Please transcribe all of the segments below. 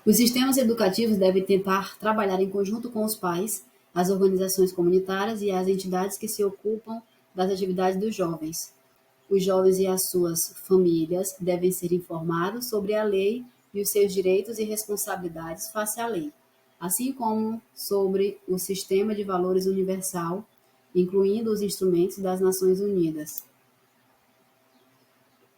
Os sistemas educativos devem tentar trabalhar em conjunto com os pais, as organizações comunitárias e as entidades que se ocupam das atividades dos jovens. Os jovens e as suas famílias devem ser informados sobre a lei e os seus direitos e responsabilidades face à lei, assim como sobre o sistema de valores universal, incluindo os instrumentos das Nações Unidas.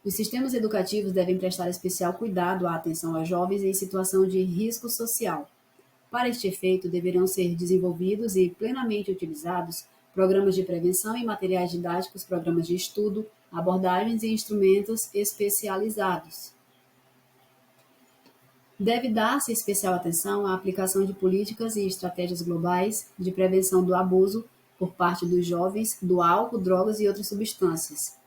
Os sistemas educativos devem prestar especial cuidado à atenção aos jovens em situação de risco social. Para este efeito, deverão ser desenvolvidos e plenamente utilizados programas de prevenção e materiais didáticos, programas de estudo, abordagens e instrumentos especializados. Deve dar-se especial atenção à aplicação de políticas e estratégias globais de prevenção do abuso por parte dos jovens do álcool, drogas e outras substâncias.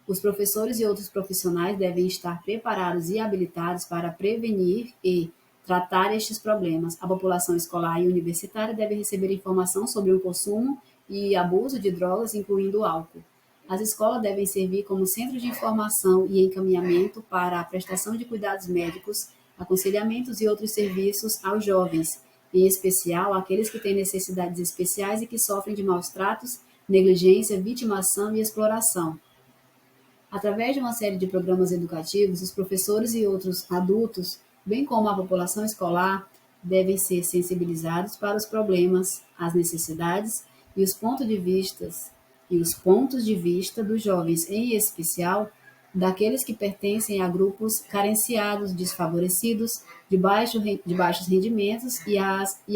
Os professores e outros profissionais devem estar preparados e habilitados para prevenir e tratar estes problemas. A população escolar e universitária deve receber informação sobre o consumo e abuso de drogas, incluindo o álcool. As escolas devem servir como centro de informação e encaminhamento para a prestação de cuidados médicos, aconselhamentos e outros serviços aos jovens, em especial aqueles que têm necessidades especiais e que sofrem de maus tratos, negligência, vitimação e exploração. Através de uma série de programas educativos, os professores e outros adultos, bem como a população escolar, devem ser sensibilizados para os problemas, as necessidades e os pontos de vista dos jovens, em especial daqueles que pertencem a grupos carenciados, desfavorecidos, de baixos rendimentos e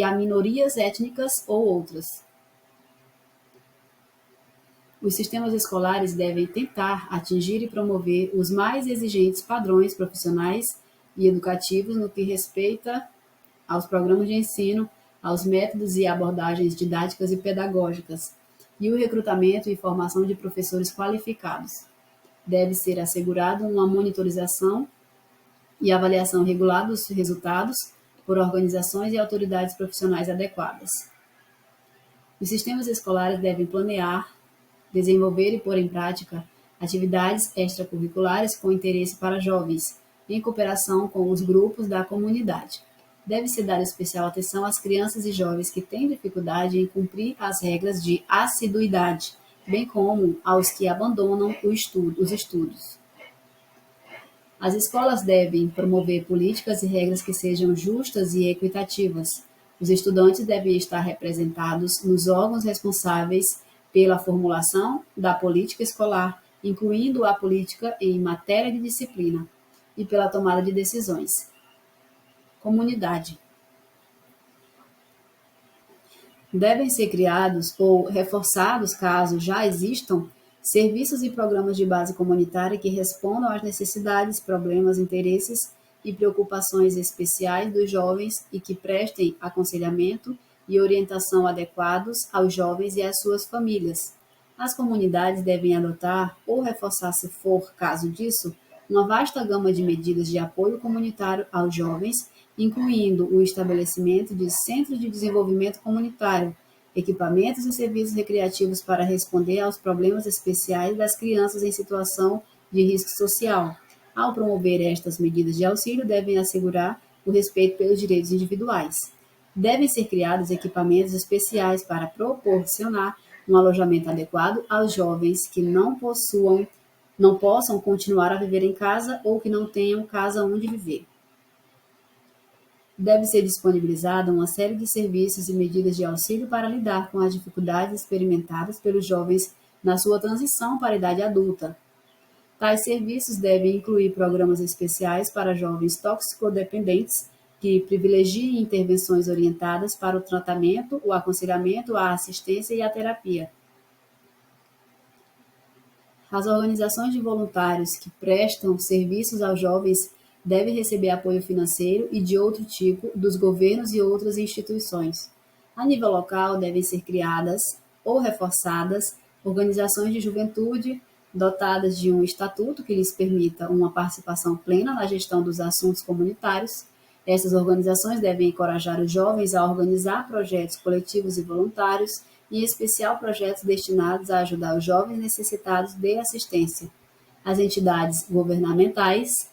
a minorias étnicas ou outras. Os sistemas escolares devem tentar atingir e promover os mais exigentes padrões profissionais e educativos no que respeita aos programas de ensino, aos métodos e abordagens didáticas e pedagógicas, e o recrutamento e formação de professores qualificados. Deve ser assegurado uma monitorização e avaliação regular dos resultados por organizações e autoridades profissionais adequadas. Os sistemas escolares devem planear, desenvolver e pôr em prática atividades extracurriculares com interesse para jovens, em cooperação com os grupos da comunidade. Deve-se dar especial atenção às crianças e jovens que têm dificuldade em cumprir as regras de assiduidade, bem como aos que abandonam os estudos. As escolas devem promover políticas e regras que sejam justas e equitativas. Os estudantes devem estar representados nos órgãos responsáveis pela formulação da política escolar, incluindo a política em matéria de disciplina, e pela tomada de decisões. Comunidade. Devem ser criados ou reforçados, caso já existam, serviços e programas de base comunitária que respondam às necessidades, problemas, interesses e preocupações especiais dos jovens e que prestem aconselhamento e orientação adequados aos jovens e às suas famílias. As comunidades devem adotar ou reforçar, se for caso disso, uma vasta gama de medidas de apoio comunitário aos jovens, incluindo o estabelecimento de centros de desenvolvimento comunitário, equipamentos e serviços recreativos para responder aos problemas especiais das crianças em situação de risco social. Ao promover estas medidas de auxílio, devem assegurar o respeito pelos direitos individuais. Devem ser criados equipamentos especiais para proporcionar um alojamento adequado aos jovens que não possam continuar a viver em casa ou que não tenham casa onde viver. Deve ser disponibilizada uma série de serviços e medidas de auxílio para lidar com as dificuldades experimentadas pelos jovens na sua transição para a idade adulta. Tais serviços devem incluir programas especiais para jovens toxicodependentes que privilegiem intervenções orientadas para o tratamento, o aconselhamento, a assistência e a terapia. As organizações de voluntários que prestam serviços aos jovens devem receber apoio financeiro e de outro tipo dos governos e outras instituições. A nível local, devem ser criadas ou reforçadas organizações de juventude dotadas de um estatuto que lhes permita uma participação plena na gestão dos assuntos comunitários. Essas organizações devem encorajar os jovens a organizar projetos coletivos e voluntários, em especial projetos destinados a ajudar os jovens necessitados de assistência. As entidades governamentais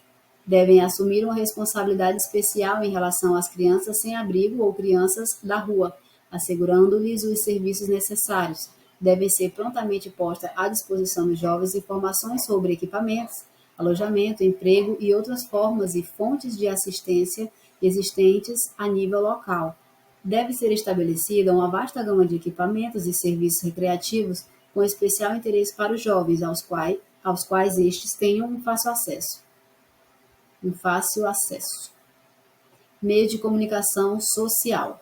devem assumir uma responsabilidade especial em relação às crianças sem abrigo ou crianças da rua, assegurando-lhes os serviços necessários. Devem ser prontamente postas à disposição dos jovens informações sobre equipamentos, alojamento, emprego e outras formas e fontes de assistência existentes a nível local. Deve ser estabelecida uma vasta gama de equipamentos e serviços recreativos com especial interesse para os jovens, aos quais estes tenham um fácil acesso. Meios de comunicação social.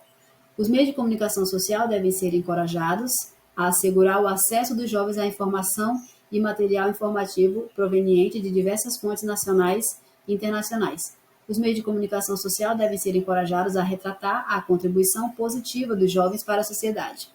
Os meios de comunicação social devem ser encorajados a assegurar o acesso dos jovens à informação e material informativo proveniente de diversas fontes nacionais e internacionais. Os meios de comunicação social devem ser encorajados a retratar a contribuição positiva dos jovens para a sociedade.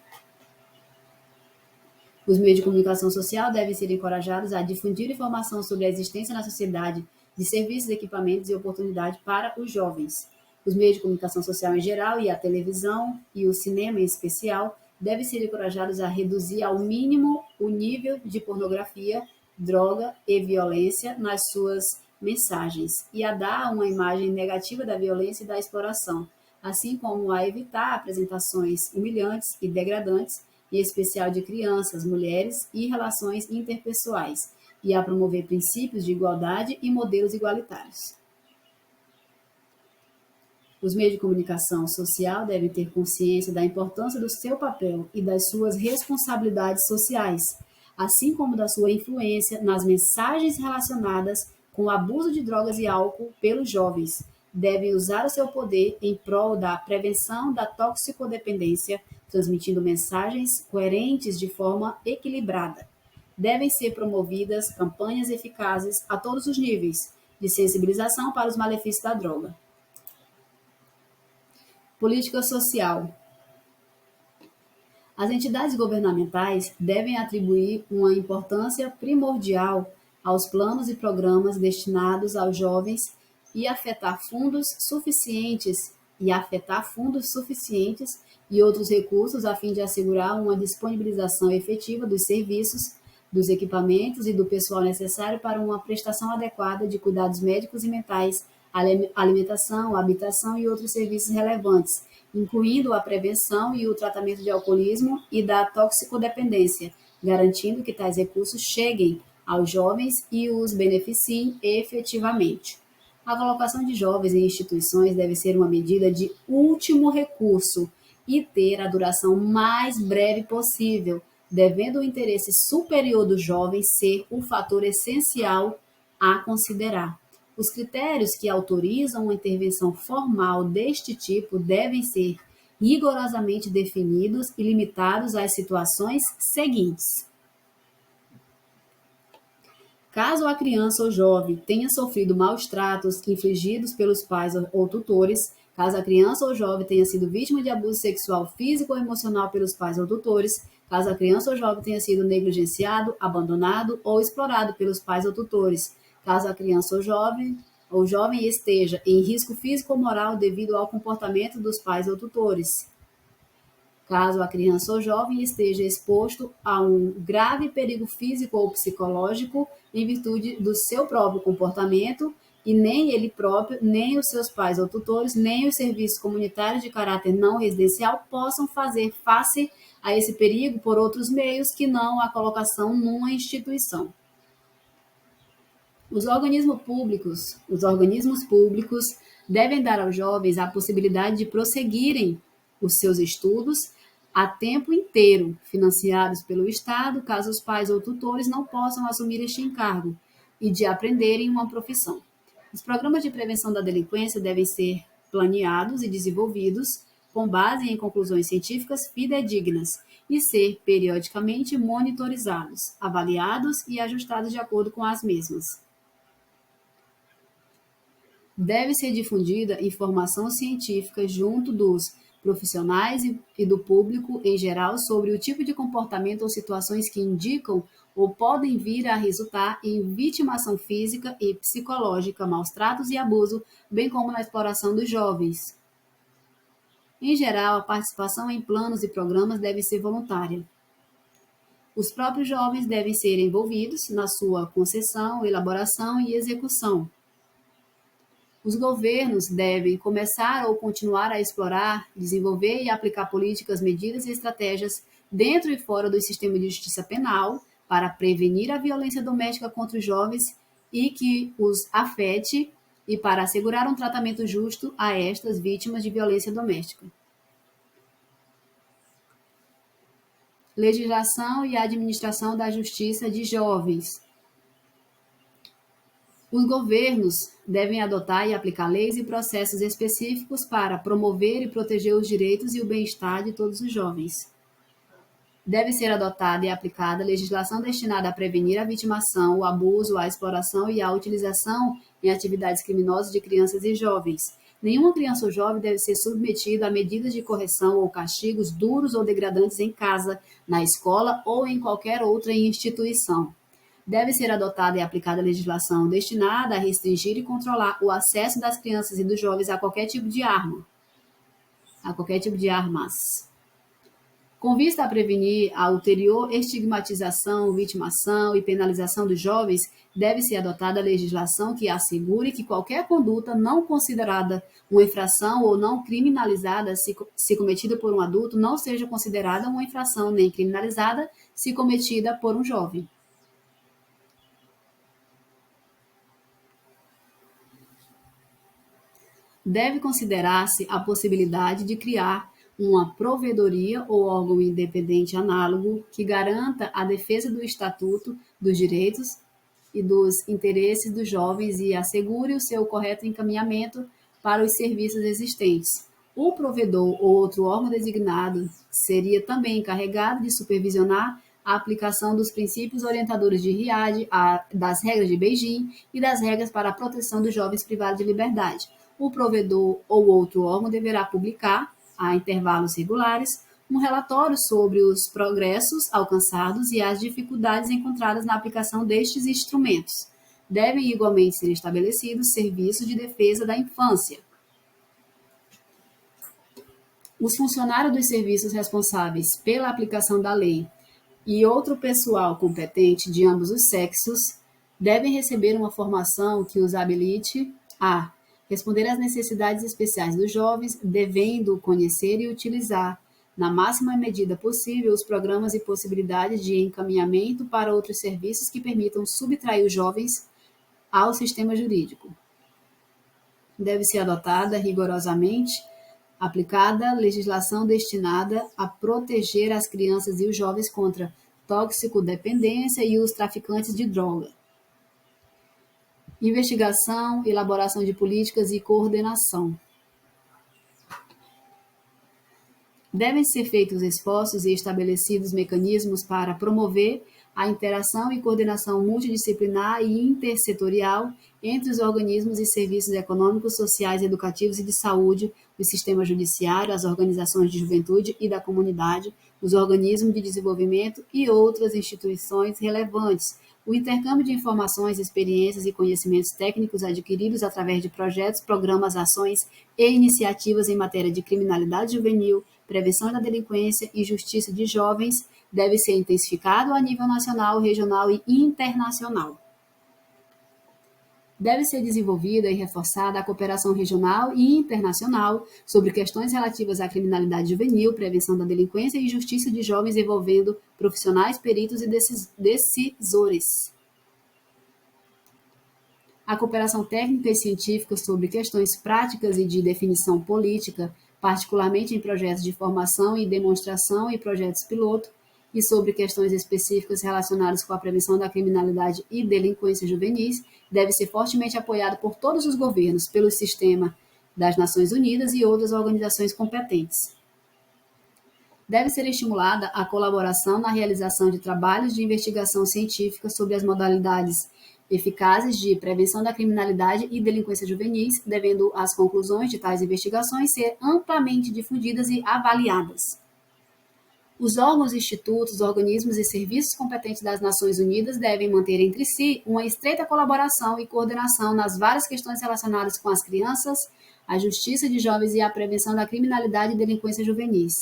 Os meios de comunicação social devem ser encorajados a difundir informação sobre a existência na sociedade de serviços, equipamentos e oportunidades para os jovens. Os meios de comunicação social em geral e a televisão e o cinema em especial devem ser encorajados a reduzir ao mínimo o nível de pornografia, droga e violência nas suas mensagens e a dar uma imagem negativa da violência e da exploração, assim como a evitar apresentações humilhantes e degradantes, em especial de crianças, mulheres e relações interpessoais, e a promover princípios de igualdade e modelos igualitários. Os meios de comunicação social devem ter consciência da importância do seu papel e das suas responsabilidades sociais, assim como da sua influência nas mensagens relacionadas com o abuso de drogas e álcool pelos jovens. Devem usar o seu poder em prol da prevenção da toxicodependência, transmitindo mensagens coerentes de forma equilibrada. Devem ser promovidas campanhas eficazes a todos os níveis de sensibilização para os malefícios da droga. Política social. As entidades governamentais devem atribuir uma importância primordial aos planos e programas destinados aos jovens e afetar fundos suficientes e outros recursos a fim de assegurar uma disponibilização efetiva dos serviços, dos equipamentos e do pessoal necessário para uma prestação adequada de cuidados médicos e mentais, alimentação, habitação e outros serviços relevantes, incluindo a prevenção e o tratamento de alcoolismo e da toxicodependência, garantindo que tais recursos cheguem aos jovens e os beneficiem efetivamente. A colocação de jovens em instituições deve ser uma medida de último recurso e ter a duração mais breve possível, devendo o interesse superior dos jovens ser o fator essencial a considerar. Os critérios que autorizam uma intervenção formal deste tipo devem ser rigorosamente definidos e limitados às situações seguintes. Caso a criança ou jovem tenha sofrido maus tratos infligidos pelos pais ou tutores, caso a criança ou jovem tenha sido vítima de abuso sexual físico ou emocional pelos pais ou tutores, caso a criança ou jovem tenha sido negligenciado, abandonado ou explorado pelos pais ou tutores, caso a criança ou jovem esteja em risco físico ou moral devido ao comportamento dos pais ou tutores, caso a criança ou jovem esteja exposto a um grave perigo físico ou psicológico em virtude do seu próprio comportamento e nem ele próprio, nem os seus pais ou tutores, nem os serviços comunitários de caráter não residencial possam fazer face a esse perigo por outros meios que não a colocação numa instituição. Os organismos públicos devem dar aos jovens a possibilidade de prosseguirem os seus estudos a tempo inteiro, financiados pelo Estado, caso os pais ou tutores não possam assumir este encargo, e de aprenderem uma profissão. Os programas de prevenção da delinquência devem ser planeados e desenvolvidos com base em conclusões científicas fidedignas e ser periodicamente monitorizados, avaliados e ajustados de acordo com as mesmas. Deve ser difundida informação científica junto dos profissionais e do público em geral sobre o tipo de comportamento ou situações que indicam ou podem vir a resultar em vitimação física e psicológica, maus tratos e abuso, bem como na exploração dos jovens. Em geral, a participação em planos e programas deve ser voluntária. Os próprios jovens devem ser envolvidos na sua concessão, elaboração e execução. Os governos devem começar ou continuar a explorar, desenvolver e aplicar políticas, medidas e estratégias dentro e fora do sistema de justiça penal para prevenir a violência doméstica contra os jovens e que os afete e para assegurar um tratamento justo a estas vítimas de violência doméstica. Legislação e administração da justiça de jovens. Os governos devem adotar e aplicar leis e processos específicos para promover e proteger os direitos e o bem-estar de todos os jovens. Deve ser adotada e aplicada legislação destinada a prevenir a vitimação, o abuso, a exploração e a utilização em atividades criminosas de crianças e jovens. Nenhuma criança ou jovem deve ser submetida a medidas de correção ou castigos duros ou degradantes em casa, na escola ou em qualquer outra instituição. Deve ser adotada e aplicada legislação destinada a restringir e controlar o acesso das crianças e dos jovens a qualquer tipo de arma, a qualquer tipo de armas. Com vista a prevenir a ulterior estigmatização, vitimação e penalização dos jovens, deve ser adotada legislação que assegure que qualquer conduta não considerada uma infração ou não criminalizada se cometida por um adulto não seja considerada uma infração nem criminalizada se cometida por um jovem. Deve considerar-se a possibilidade de criar uma provedoria ou órgão independente análogo que garanta a defesa do estatuto, dos direitos e dos interesses dos jovens e assegure o seu correto encaminhamento para os serviços existentes. O provedor ou outro órgão designado seria também encarregado de supervisionar a aplicação dos princípios orientadores de Riad, das regras de Beijing e das regras para a proteção dos jovens privados de liberdade. O provedor ou outro órgão deverá publicar, a intervalos regulares, um relatório sobre os progressos alcançados e as dificuldades encontradas na aplicação destes instrumentos. Devem igualmente ser estabelecidos serviços de defesa da infância. Os funcionários dos serviços responsáveis pela aplicação da lei e outro pessoal competente de ambos os sexos devem receber uma formação que os habilite a responder às necessidades especiais dos jovens, devendo conhecer e utilizar, na máxima medida possível, os programas e possibilidades de encaminhamento para outros serviços que permitam subtrair os jovens ao sistema jurídico. Deve ser adotada rigorosamente aplicada legislação destinada a proteger as crianças e os jovens contra toxicodependência e os traficantes de droga. Investigação, elaboração de políticas e coordenação. Devem ser feitos esforços e estabelecidos mecanismos para promover a interação e coordenação multidisciplinar e intersetorial entre os organismos e serviços econômicos, sociais, educativos e de saúde, o sistema judiciário, as organizações de juventude e da comunidade, os organismos de desenvolvimento e outras instituições relevantes. O intercâmbio de informações, experiências e conhecimentos técnicos adquiridos através de projetos, programas, ações e iniciativas em matéria de criminalidade juvenil, prevenção da delinquência e justiça de jovens deve ser intensificado a nível nacional, regional e internacional. Deve ser desenvolvida e reforçada a cooperação regional e internacional sobre questões relativas à criminalidade juvenil, prevenção da delinquência e justiça de jovens envolvendo profissionais, peritos e decisores. A cooperação técnica e científica sobre questões práticas e de definição política, particularmente em projetos de formação e demonstração e projetos piloto, e sobre questões específicas relacionadas com a prevenção da criminalidade e delinquência juvenis, deve ser fortemente apoiado por todos os governos, pelo sistema das Nações Unidas e outras organizações competentes. Deve ser estimulada a colaboração na realização de trabalhos de investigação científica sobre as modalidades eficazes de prevenção da criminalidade e delinquência juvenis, devendo as conclusões de tais investigações ser amplamente difundidas e avaliadas. Os órgãos, institutos, organismos e serviços competentes das Nações Unidas devem manter entre si uma estreita colaboração e coordenação nas várias questões relacionadas com as crianças, a justiça de jovens e a prevenção da criminalidade e delinquência juvenis.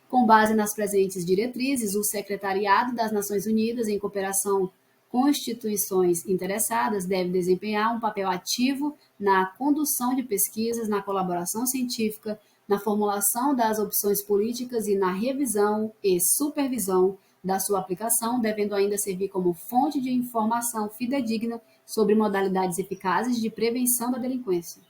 Com base nas presentes diretrizes, o Secretariado das Nações Unidas, em cooperação constituições interessadas devem desempenhar um papel ativo na condução de pesquisas, na colaboração científica, na formulação das opções políticas e na revisão e supervisão da sua aplicação, devendo ainda servir como fonte de informação fidedigna sobre modalidades eficazes de prevenção da delinquência.